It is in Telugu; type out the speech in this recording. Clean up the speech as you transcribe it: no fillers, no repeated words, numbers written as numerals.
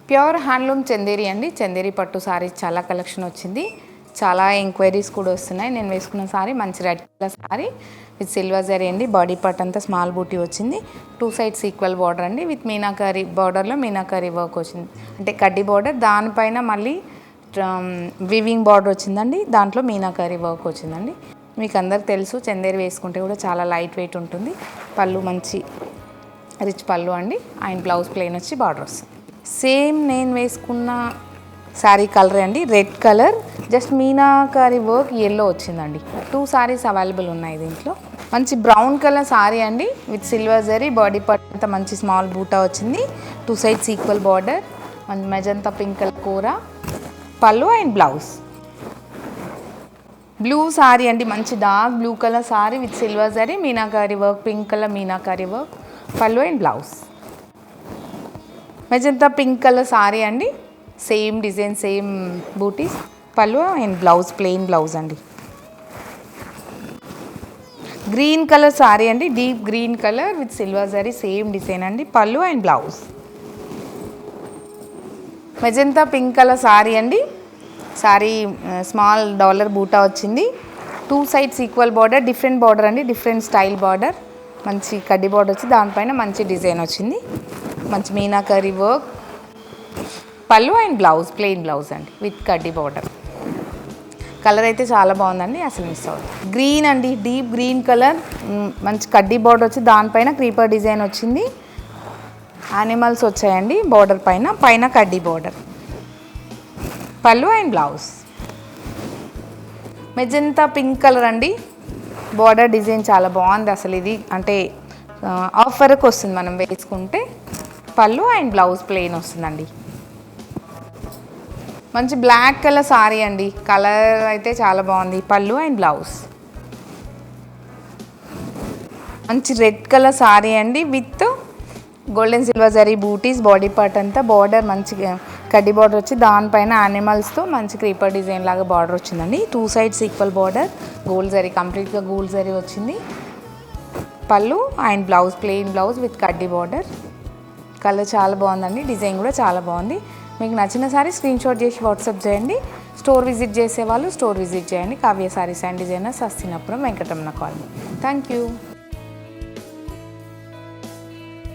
ప్యూర్ హ్యాండ్లూమ్ చందేరి అండి. చందేరి పట్టు సారీస్ చాలా కలెక్షన్ వచ్చింది. చాలా ఎంక్వైరీస్ కూడా వస్తున్నాయి. నేను వేసుకున్న సారీ మంచి red colour sorry with silver zari అండి. బాడీ పార్ట్ అంతా స్మాల్ బూటీ వచ్చింది. 2 సైడ్స్ ఈక్వల్ బార్డర్ అండి. విత్ మీనాకారి బార్డర్లో మీనాకారి వర్క్ వచ్చింది. అంటే కడ్డీ బార్డర్, దానిపైన మళ్ళీ వివింగ్ బార్డర్ వచ్చిందండి. దాంట్లో మీనాకారి వర్క్ వచ్చిందండి. మీకు అందరికి తెలుసు చందేరి వేసుకుంటే కూడా చాలా లైట్ వెయిట్ ఉంటుంది. పళ్ళు మంచి రిచ్ పళ్ళు అండి. అండ్ బ్లౌజ్ ప్లెయిన్ వచ్చి బార్డర్ వస్తుంది. సేమ్ నేను వేసుకున్న శారీ కలర్ అండి, red colour. Just meenakari work yellow వచ్చిందండి. 2 సారీస్ అవైలబుల్ ఉన్నాయి దీంట్లో. మంచి బ్రౌన్ కలర్ సారీ అండి with silver zari. Body part అంతా మంచి స్మాల్ బూటా వచ్చింది. 2 సైడ్స్ ఈక్వల్ బార్డర్. మంచి మెజంతా పింక్ కలర్ కూర పళ్ళు అండ్ బ్లౌజ్. బ్లూ సారీ అండి, మంచి dark blue colour sorry with silver zari, meenakari work, pink colour meenakari work పళ్ళు and blouse. Magenta pink colour sari అండి. సేమ్ డిజైన్, సేమ్ బూటీస్, పళ్ళు అండ్ బ్లౌజ్ ప్లెయిన్ బ్లౌజ్ అండి. గ్రీన్ కలర్ సారీ అండి, deep green colour with silver zari, same design అండి. పళ్ళు and blouse. Magenta pink colour sari అండి. సారీ స్మాల్ డాలర్ బూటా వచ్చింది. 2 sides equal border, different border అండి, డిఫరెంట్ స్టైల్ బార్డర్. మంచి కడ్డీ బార్డర్ వచ్చి దానిపైన మంచి డిజైన్ వచ్చింది. మంచి మీనాకరీ వర్క్ పళ్ళు అండ్ బ్లౌజ్ ప్లెయిన్ బ్లౌజ్ అండి విత్ కడ్డీ బార్డర్. కలర్ అయితే చాలా బాగుందండి, అసలు మిస్ అవుతుంది. గ్రీన్ అండి, డీప్ గ్రీన్ కలర్, మంచి కడ్డీ బార్డర్ వచ్చి దానిపైన క్రీపర్ డిజైన్ వచ్చింది. యానిమల్స్ వచ్చాయండి బార్డర్ పైన, పైన కడ్డీ బార్డర్ పళ్ళు and blouse. Magenta pink colour అండి. బార్డర్ డిజైన్ చాలా బాగుంది అసలు. ఇది అంటే ఆఫర్కి వస్తుంది మనం వేసుకుంటే. పళ్ళు అండ్ బ్లౌజ్ ప్లెయిన్ వస్తుందండి. మంచి బ్లాక్ కలర్ సారీ అండి. కలర్ అయితే చాలా బాగుంది. పళ్ళు అండ్ బ్లౌజ్. మంచి రెడ్ కలర్ సారీ అండి విత్ గోల్డెన్ సిల్వర్ జరీ బూటీస్. బాడీ పార్ట్ అంతా బార్డర్ మంచిగా కడ్డీ బార్డర్ వచ్చి దానిపైన యానిమల్స్తో మంచి క్రీపర్ డిజైన్ లాగా బార్డర్ వచ్చిందండి. 2 sides equal border, gold zari, కంప్లీట్గా గోల్డ్ జరీ వచ్చింది. పళ్ళు and blouse plain blouse with కడ్డీ బార్డర్. కలర్ చాలా బాగుందండి, డిజైన్ కూడా చాలా బాగుంది. మీకు నచ్చిన సారీ స్క్రీన్ షాట్ చేసి వాట్సాప్ చేయండి. స్టోర్ విజిట్ చేసే వాళ్ళు స్టోర్ విజిట్ చేయండి. Kavya saris and designers, Hastinapuram, Venkataramana colony. Thank you.